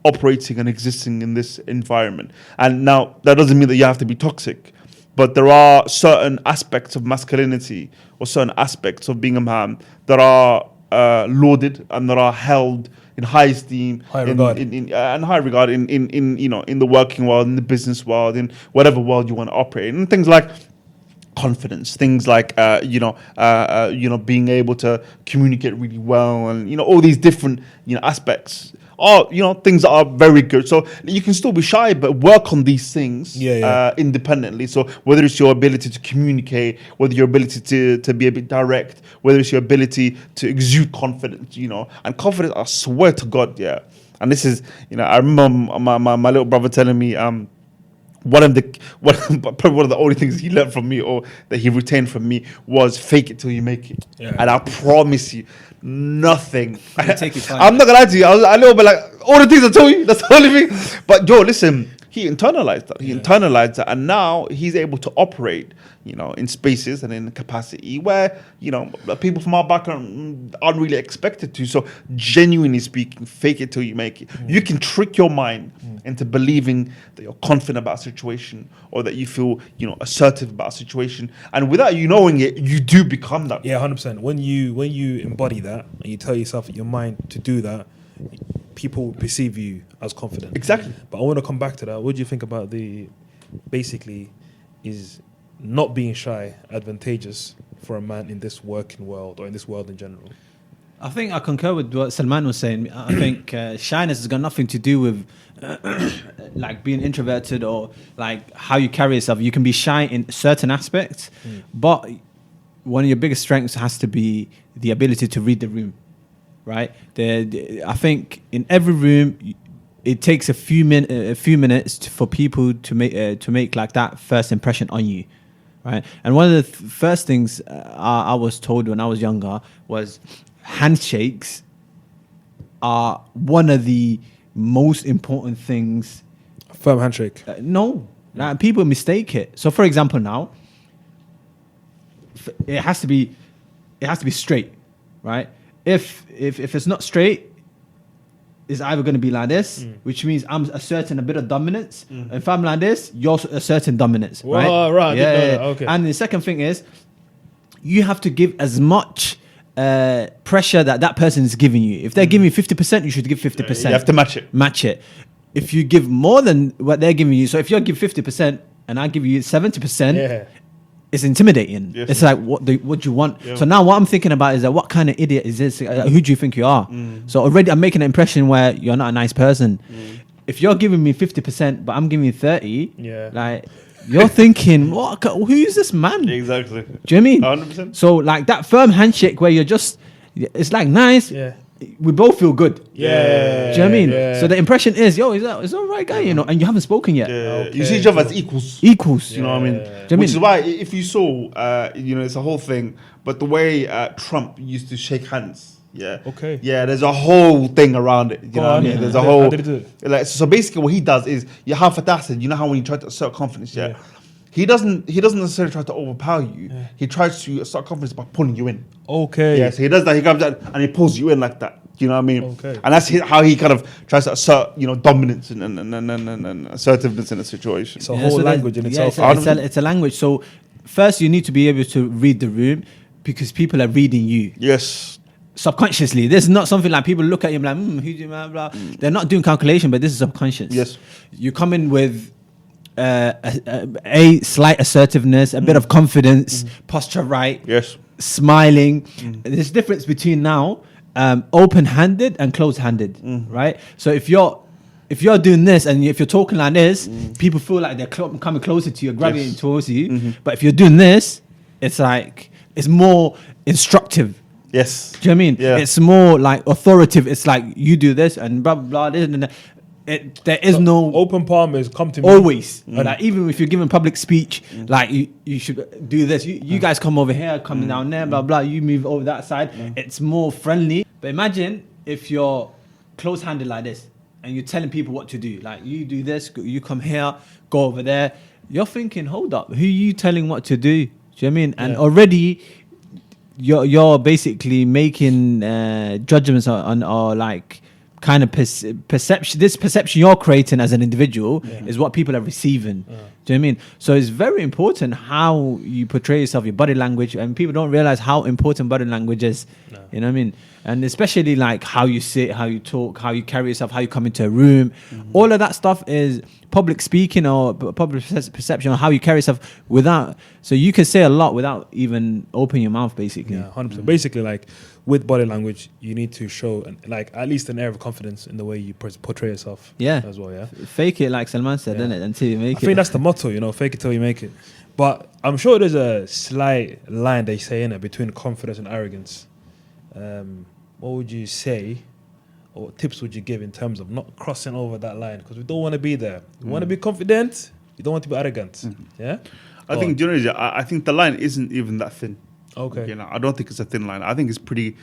operating and existing in this environment. And now, that doesn't mean that you have to be toxic, but there are certain aspects of masculinity or certain aspects of being a man that are lauded and that are held in high esteem, high regard in the working world, in the business world, in whatever world you want to operate in. And things like confidence, things like being able to communicate really well, and all these different aspects are things that are very good. So you can still be shy, but work on these things independently. So whether it's your ability to communicate, whether your ability to be a bit direct, whether it's your ability to exude confidence, and confidence, I swear to God, and this is I remember my little brother telling me probably one of the only things he learned from me or that he retained from me was fake it till you make it. Yeah. And I promise you, nothing. I'm not gonna lie to you. I was a little bit like, all the things I told you, that's the only thing. But Joe, listen, he internalized that. He internalized that, and now he's able to operate, in spaces and in capacity where, people from our background aren't really expected to. So genuinely speaking, fake it till you make it. You can trick your mind into believing that you're confident about a situation or that you feel, assertive about a situation. And without you knowing it, you do become that. Yeah, 100%. When you embody that and you tell yourself in your mind to do that, people perceive you as confident. Exactly. But I want to come back to that. What do you think about is not being shy advantageous for a man in this working world or in this world in general? I think I concur with what Salman was saying. I think shyness has got nothing to do with like being introverted or like how you carry yourself. You can be shy in certain aspects, but one of your biggest strengths has to be the ability to read the room, right? I think in every room, it takes a few minutes for people to make like that first impression on you, right? And one of the first things I was told when I was younger was handshakes are one of the most important things. A firm handshake? People mistake it. So, for example, now it has to be straight, right? If it's not straight, it's either going to be like this, which means I'm asserting a bit of dominance. If I'm like this, you're asserting dominance, right? Oh, right. Yeah. Okay. And the second thing is, you have to give as much pressure that person is giving you. If they're giving you 50%, you should give 50%. You have to match it. Match it. if you give more than what they're giving you, so if you give 50% and I give you 70%, it's intimidating. Yes, it's like, what do you want? Yeah. So now what I'm thinking about is that what kind of idiot is this? Who do you think you are? So already I'm making an impression where you're not a nice person. If you're giving me 50%, but I'm giving you 30, like, you're thinking, what? Who is this man? Exactly. Do you know what I mean? 100%. So like that firm handshake where you're just, it's like nice. Yeah. We both feel good. Yeah. Do you know what I mean? Yeah. So the impression is, yo, he's all right guy, you know, and you haven't spoken yet. Yeah. Okay. You see each other as equals. Equals. You know what I mean? Do you know Which is why, if you saw, you know, it's a whole thing, but the way Trump used to shake hands. Yeah. Okay. Yeah, there's a whole thing around it. You know what I mean? There's a whole. How did he do it? Like, so basically, what he does is, you have Fatah said, you know how when you try to assert confidence, he doesn't necessarily try to overpower you. Yeah. He tries to assert confidence by pulling you in. Okay. Yeah. So he does that. He comes out and he pulls you in like that. You know what I mean? Okay. And that's how he kind of tries to assert, you know, dominance and assertiveness in a situation. It's a whole language in itself. It's a language. So first, you need to be able to read the room because people are reading you. Yes. Subconsciously, this is not something like people look at you like, who do you blah, blah. They're not doing calculation, but this is subconscious. Yes. You come in with a slight assertiveness, a bit of confidence, posture right. Yes. Smiling. There's a difference between now open-handed and closed-handed, right? So if you're doing this and if you're talking like this, people feel like they're coming closer to you, gravitating towards you. But if you're doing this, it's like it's more instructive. Yes. Do you know what I mean? Yeah. It's more like authoritative. It's like you do this and blah blah blah. There is no open palm is come to me always. Like even if you're giving public speech, like you should do this. You guys come over here, come down there, blah blah. You move over that side. It's more friendly. But imagine if you're close-handed like this and you're telling people what to do. Like you do this, you come here, go over there. You're thinking, hold up, who are you telling what to do? Do you know what I mean? And already you're basically making judgments on or like kind of perception. This perception you're creating as an individual is what people are receiving. Do you know what I mean? So it's very important how you portray yourself, your body language, and people don't realize how important body language is. No. You know what I mean? And especially like how you sit, how you talk, how you carry yourself, how you come into a room. All of that stuff is public speaking or public perception or how you carry yourself without. So you can say a lot without even opening your mouth, basically. Yeah, 100%. Basically, like with body language, you need to show like at least an air of confidence in the way you portray yourself. Yeah, as well. Yeah, fake it like Salman said, innit? Until you make it. I think that's the motto, you know, fake it till you make it. But I'm sure there's a slight line they say in it between confidence and arrogance. What would you say, or what tips would you give in terms of not crossing over that line? Because we don't want to be there. We want to be confident. You don't want to be arrogant. Yeah. I think I think the line isn't even that thin. Okay. You know, I don't think it's a thin line. I think it's pretty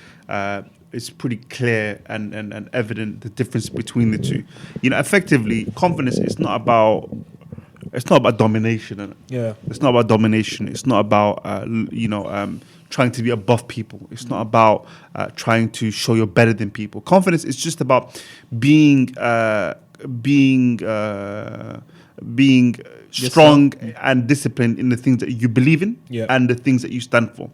clear and evident the difference between the two. You know, effectively, confidence is not about. It's not about domination. Innit? Yeah. It's not about domination. It's not about trying to be above people. It's not about trying to show you're better than people. Confidence is just about being strong and disciplined in the things that you believe in and the things that you stand for.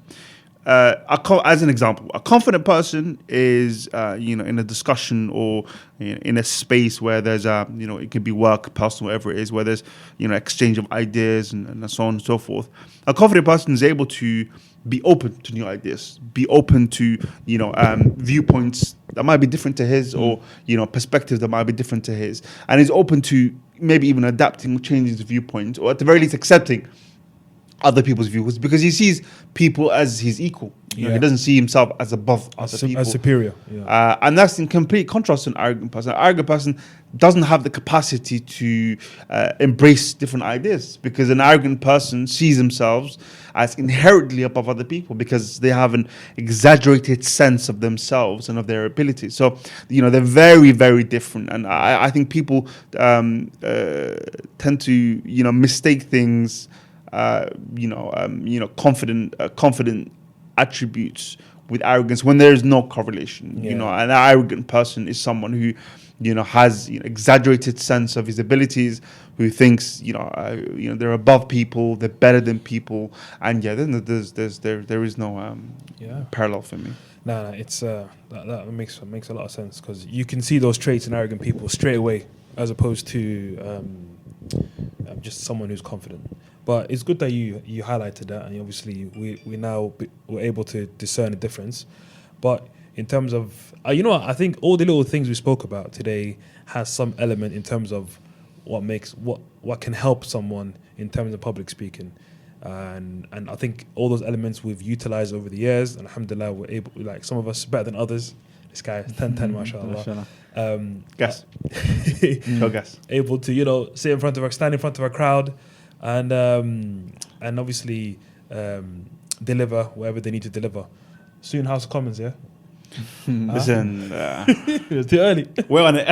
As an example, a confident person is, in a discussion or in a space where there's it could be work, personal, whatever it is, where there's, exchange of ideas and so on and so forth. A confident person is able to be open to new ideas, be open to, viewpoints that might be different to his or, perspectives that might be different to his. And is open to maybe even adapting, changing his viewpoints, or at the very least accepting other people's views, because he sees people as his equal. He doesn't see himself as above other people. As superior. Yeah. And that's in complete contrast to an arrogant person. An arrogant person doesn't have the capacity to embrace different ideas, because an arrogant person sees themselves as inherently above other people because they have an exaggerated sense of themselves and of their abilities. So, they're very, very different. And I think people tend to, mistake things, confident attributes with arrogance when there is no correlation. You know, an arrogant person is someone who, you know, has exaggerated sense of his abilities, who thinks, they're above people, they're better than people, and then there is no parallel for me. No, it's that makes a lot of sense, because you can see those traits in arrogant people straight away, as opposed to just someone who's confident. But it's good that you highlighted that, and obviously we're able to discern the difference. But in terms of I think all the little things we spoke about today has some element in terms of what can help someone in terms of public speaking. And I think all those elements we've utilized over the years, and alhamdulillah, we're able, like some of us better than others. This guy is 10-10, mashallah. Guess. Go guess. Able to, stand in front of a crowd, and obviously deliver whatever they need to deliver. Soon House of Commons, yeah? Listen, it was too early. We're on it.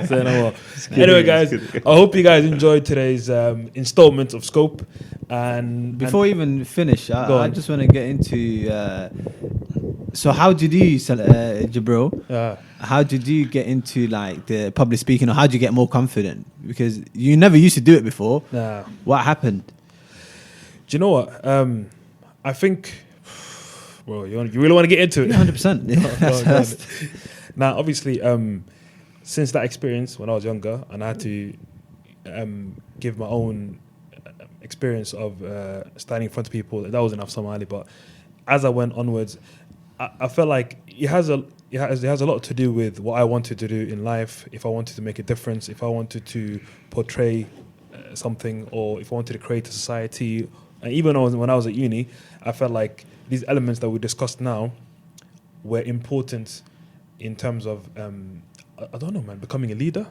So, no, anyway, guys, I hope you guys enjoyed today's installment of Scope. And before we even finish, I just want to get into. So, how did you, Jibril? How did you get into like the public speaking, or how did you get more confident? Because you never used to do it before. Nah. What happened? Do you know what? I think. Bro, you really want to get into it? 100%. Now, obviously, since that experience when I was younger, and I had to give my own experience of standing in front of people, that was enough Somali. But as I went onwards, I felt like it has a lot to do with what I wanted to do in life. If I wanted to make a difference, if I wanted to portray something, or if I wanted to create a society. And even when I was at uni, I felt like these elements that we discussed now were important in terms of I don't know, man, becoming a leader.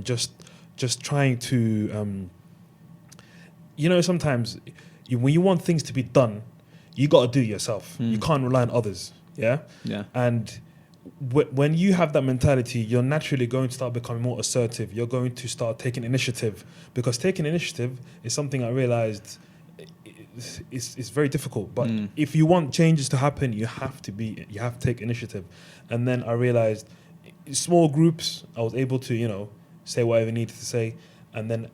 Just trying to sometimes when you want things to be done, you got to do it yourself. You can't rely on others. Yeah. And when you have that mentality, you're naturally going to start becoming more assertive. You're going to start taking initiative, because taking initiative is something I realized it's very difficult. But if you want changes to happen, you have to take initiative. And then I realized small groups, I was able to say whatever I needed to say, and then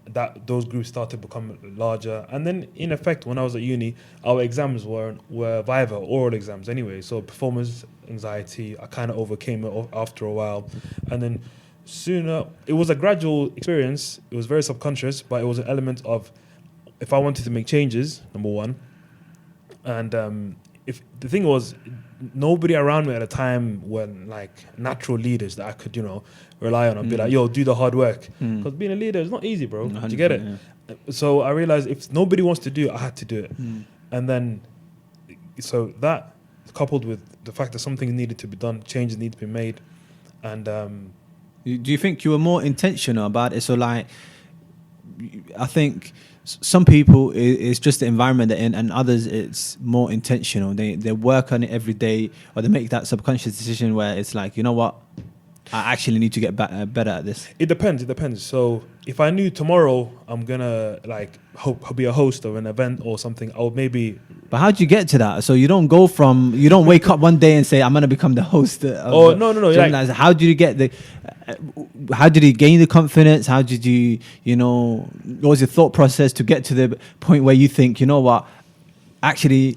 those groups started to become larger. And then in effect, when I was at uni, our exams were viva, oral exams anyway, so performance anxiety I kind of overcame it after a while. And then sooner, it was a gradual experience. It was very subconscious, but it was an element of, if I wanted to make changes, number one, and if the thing was, nobody around me at the time were like natural leaders that I could, rely on and be like, yo, do the hard work. Because being a leader is not easy, bro. Do you get it? Yeah. So I realized if nobody wants to do it, I had to do it. And then, so that coupled with the fact that something needed to be done, changes need to be made. And do you think you were more intentional about it? So like, I think some people it's just the environment they're in, and others it's more intentional. They work on it every day, or they make that subconscious decision where it's like, you know what, I actually need to get better at this. It depends. So if I knew tomorrow I'm gonna be a host of an event or something, I would maybe. But how do you get to that? So you don't wake up one day and say, I'm gonna become the host. No. Like, how did you get how did you gain the confidence? How did you, what was your thought process to get to the point where you think, you know what, actually,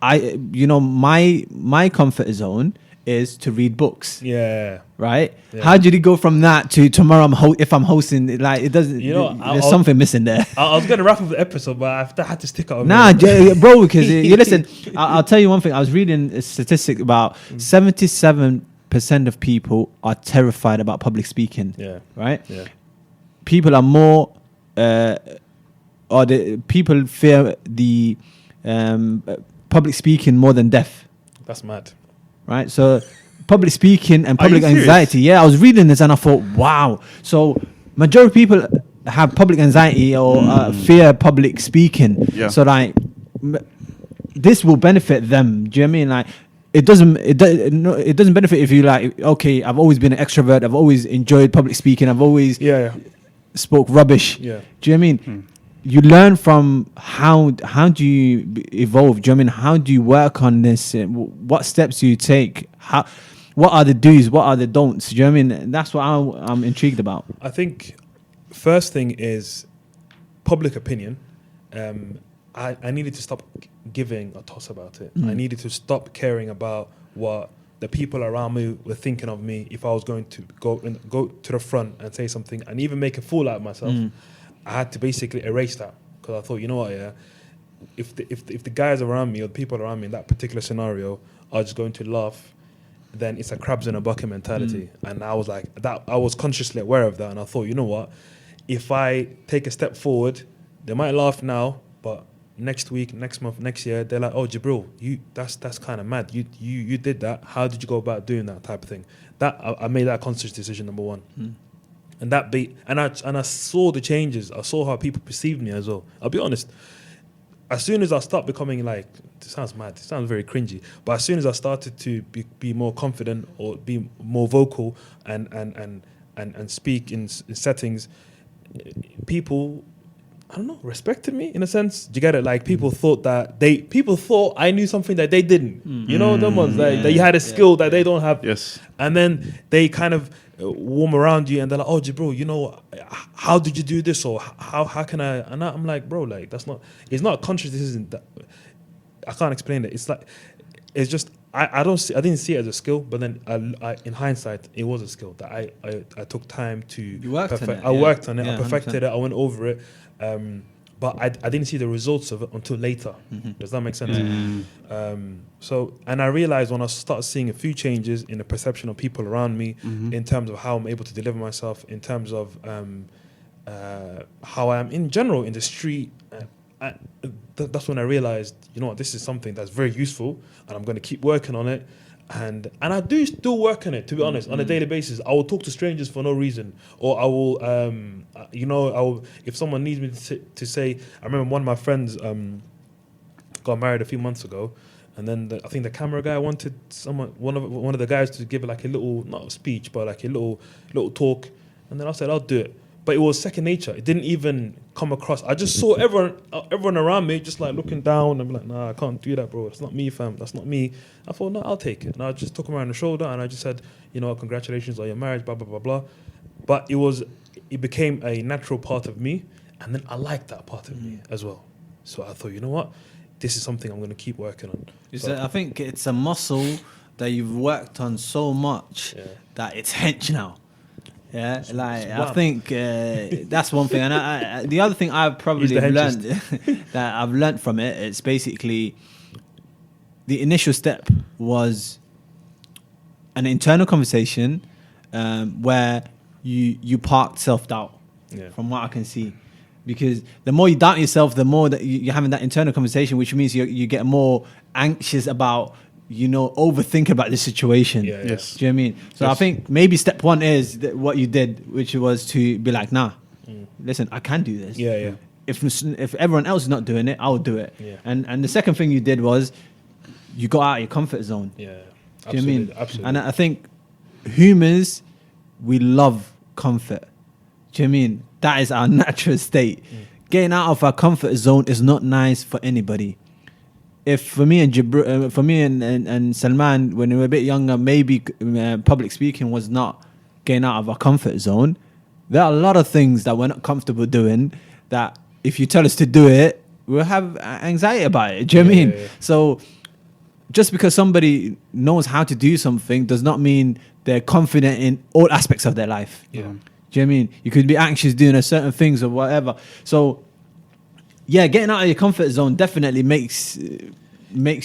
my comfort zone is to read books. Yeah. Right? Yeah. How did you go from that to tomorrow if I'm hosting? Like, it doesn't, there's something missing there. I was going to wrap up the episode, but I had to stick out. Nah, bro, because you listen, I'll tell you one thing. I was reading a statistic about 77% of people are terrified about public speaking. Yeah. Right? Yeah. People are more, people fear the public speaking more than death. That's mad. Right, so public speaking and public anxiety. Yeah, I was reading this and I thought, wow. So majority of people have public anxiety or fear public speaking. Yeah. So like, this will benefit them. Do you know what I mean? Like, it doesn't benefit if you like. Okay, I've always been an extrovert. I've always enjoyed public speaking. I've always spoke rubbish. Yeah. Do you know what I mean? you learn from how do you evolve? Do you know what I mean? How do you work on this? What steps do you take? What are the do's? What are the don'ts? Do you know what I mean? That's what I'm intrigued about. I think first thing is public opinion. I needed to stop giving a toss about it. I needed to stop caring about what the people around me were thinking of me if I was going to go to the front and say something and even make a fool out of myself. I had to basically erase that because I thought, you know what, yeah, if the guys around me or the people around me in that particular scenario are just going to laugh, then it's a crabs in a bucket mentality. And I was like, that I was consciously aware of that, and I thought, you know what, if I take a step forward, they might laugh now, but next week, next month, next year, they're like, oh, Jibril, that's kind of mad. You did that. How did you go about doing that type of thing? That I made that conscious decision, number one. And I saw the changes. I saw how people perceived me as well. I'll be honest. As soon as I start becoming like, it sounds mad, it sounds very cringy, but as soon as I started to be more confident or be more vocal and speak in settings, people, I don't know, respected me in a sense. Do you get it? Like people thought I knew something that they didn't. You know, them ones that you had a skill that they don't have. Yes. And then they kind of warm around you and they're like, oh, Jibril, you know, how did you do this? Or how can I? And I'm like, bro, like it's not a conscious decision. That I can't explain it. It's like, it's just, I didn't see it as a skill, but then I in hindsight, it was a skill that I took time to. You worked on it. I worked on it. Yeah, I perfected 100%. it. I went over it. But I didn't see the results of it until later. Does that make sense? So, and I realized when I started seeing a few changes in the perception of people around me, in terms of how I'm able to deliver myself, in terms of how I am in general in the street, that's when I realized, you know what, this is something that's very useful, and I'm going to keep working on it. And I do still work on it, to be honest, on a daily basis. I will talk to strangers for no reason, or I will, if someone needs me to say, I remember one of my friends got married a few months ago, and then I think the camera guy wanted one of the guys to give like a little, not a speech, but like a little talk, and then I said I'll do it. But it was second nature. It didn't even come across. I just saw everyone around me just like looking down and be like, nah, I can't do that, bro. It's not me, fam. That's not me. I thought, no, I'll take it. And I just took him around the shoulder and I just said, you know, congratulations on your marriage, blah, blah, blah, blah. But it became a natural part of me. And then I liked that part of me as well. So I thought, you know what? This is something I'm going to keep working on. I think it's a muscle that you've worked on so much that it's hench now. Yeah, like I think that's one thing, and the other thing I've probably learned that I've learned from it, it's basically the initial step was an internal conversation where you parked self-doubt, from what I can see, because the more you doubt yourself, the more that you're having that internal conversation, which means you get more anxious about, you know, overthinking about the situation. Yes. Do you know what I mean? So I think maybe step one is what you did, which was to be like, nah, listen, I can do this. Yeah. If everyone else is not doing it, I'll do it. Yeah. And the second thing you did was you got out of your comfort zone. Yeah. Do you know what I mean? Absolutely. And I think humans, we love comfort. Do you know what I mean? That is our natural state. Getting out of our comfort zone is not nice for anybody. If for me and Jibril, and Salman, when we were a bit younger, maybe public speaking was not getting out of our comfort zone. There are a lot of things that we're not comfortable doing that if you tell us to do it, we'll have anxiety about it. Do you know what I mean? Yeah. So just because somebody knows how to do something does not mean they're confident in all aspects of their life. Yeah. Do you know what I mean? You could be anxious doing a certain things or whatever. So yeah, getting out of your comfort zone definitely makes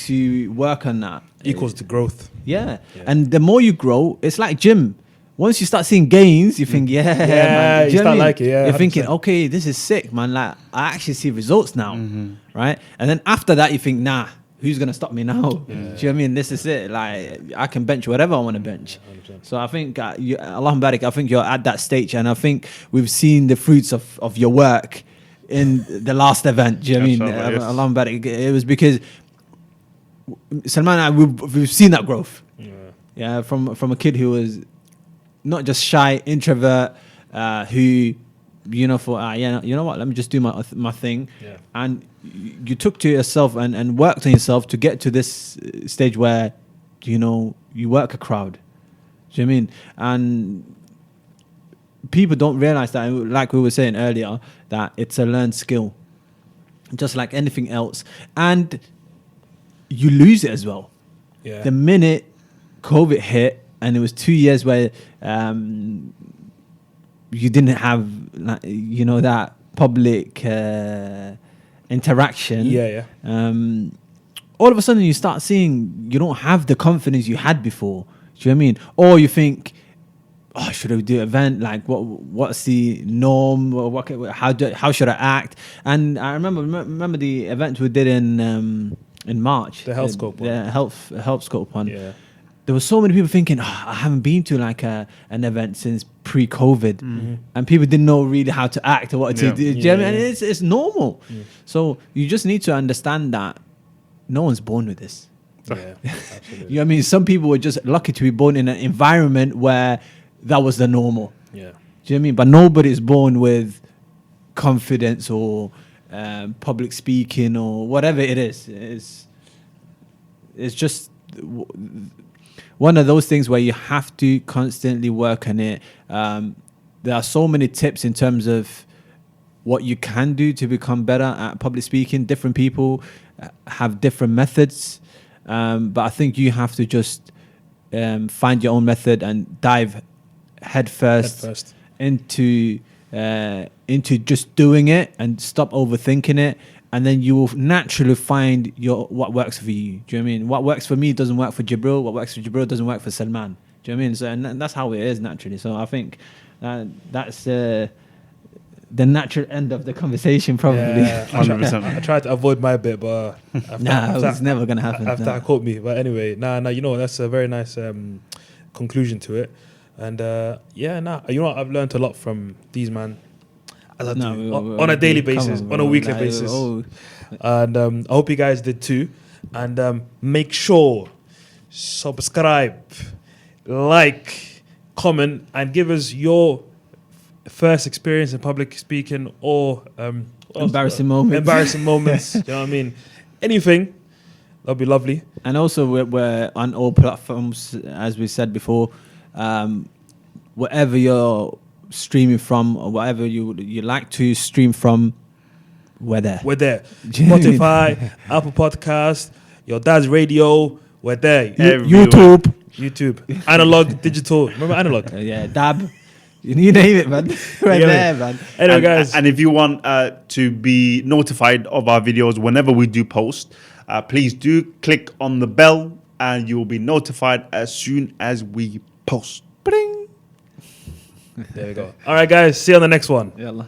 you work on that. Equals to growth. Yeah. And the more you grow, it's like gym. Once you start seeing gains, you think, man. You Do know start what I mean? like it, yeah. You're 100%. thinking, okay, this is sick, man. Like, I actually see results now, right? And then after that, you think, nah, who's going to stop me now? Do you know what I mean? This is it. Like, I can bench whatever I want to bench. 100%. So I think, Allahumma barik, I think you're at that stage. And I think we've seen the fruits of your work in the last event. Do you know what I mean? Allahumma barik. It was because Salman and I, we've seen that growth. Yeah, from a kid who was not just shy, introvert, who you know, for you know what, let me just do my thing. Yeah. And you took to yourself and worked on yourself to get to this stage where, you know, you work a crowd. Do you know what I mean? And people don't realize that, like we were saying earlier, that it's a learned skill, just like anything else. And you lose it as well. Yeah. The minute COVID hit, and it was 2 years where you didn't have, you know, that public interaction. Yeah. All of a sudden you start seeing you don't have the confidence you had before. Do you know what I mean? Or you think, oh, should I do an event? Like, what's the norm? How should I act? And I remember the event we did in March. The Health Scope one. The Health Scope one. Yeah. There were so many people thinking, I haven't been to like an event since pre-COVID, and people didn't know really how to act or what to do. Do you know what I mean? And it's normal. So you just need to understand that no one's born with this. Yeah, absolutely. You know what I mean? Some people were just lucky to be born in an environment where that was the normal. Yeah. Do you know what I mean? But nobody's born with confidence or public speaking or whatever it is. It's just one of those things where you have to constantly work on it. There are so many tips in terms of what you can do to become better at public speaking. Different people have different methods. But I think you have to just find your own method and dive headfirst into just doing it and stop overthinking it. And then you will naturally find what works for you. Do you know what I mean? What works for me doesn't work for Jibril. What works for Jibril doesn't work for Salman. Do you know what I mean? So, and that's how it is naturally. So I think that's the natural end of the conversation, probably. Yeah, 100%. I tried to avoid my bit, but it's never going to happen. After that caught me. But anyway, you know, that's a very nice conclusion to it. And you know what? I've learned a lot from these man. As I do, on a daily basis, on a weekly basis. And I hope you guys did too. And make sure, subscribe, like, comment, and give us your first experience in public speaking or embarrassing moments. You know what I mean? Anything, that'll be lovely. And also, we're on all platforms, as we said before. Wherever you're streaming from or whatever you like to stream from, we're there. Spotify, Apple Podcast, your dad's radio, we're there. YouTube, analog, digital. Remember analog? Yeah, DAB. You name it, man. We're there, man. Anyway, guys. And if you want to be notified of our videos whenever we do post, please do click on the bell and you will be notified as soon as we post. Bring. There we go. All right, guys. See you on the next one. Yalla.